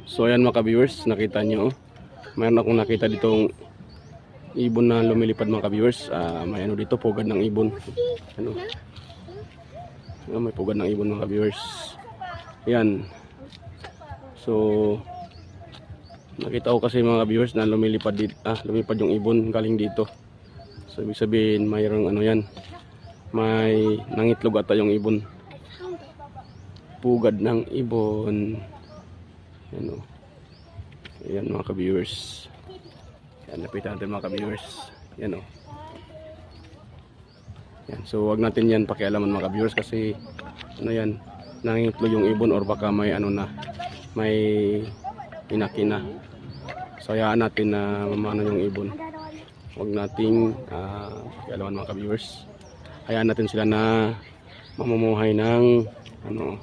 So ayan mga ka-viewers, nakita nyo. Mayroon akong nakita ditong ibon na lumilipad mga ka-viewers. May ano dito, pugad ng ibon. Ano? May pugad ng ibon mga ka-viewers. Ayan. So nakita ko kasi mga ka-viewers na lumilipad dito, lumipad yung ibon galing dito. So ibig sabihin mayroong ano yan. May nangitlog ata yung ibon. Pugad ng ibon. Ano? Ayan mga ka-viewers. Yan, lapitan natin mga ka-viewers. Yan o. Yan, so wag natin yan pakialaman mga ka-viewers kasi ano yan, nangitlog yung ibon or baka may ano na, may pinakina. So hayaan natin na mamano yung ibon. Wag nating pakialaman mga ka-viewers. Hayaan natin sila na mamumuhay ng ano,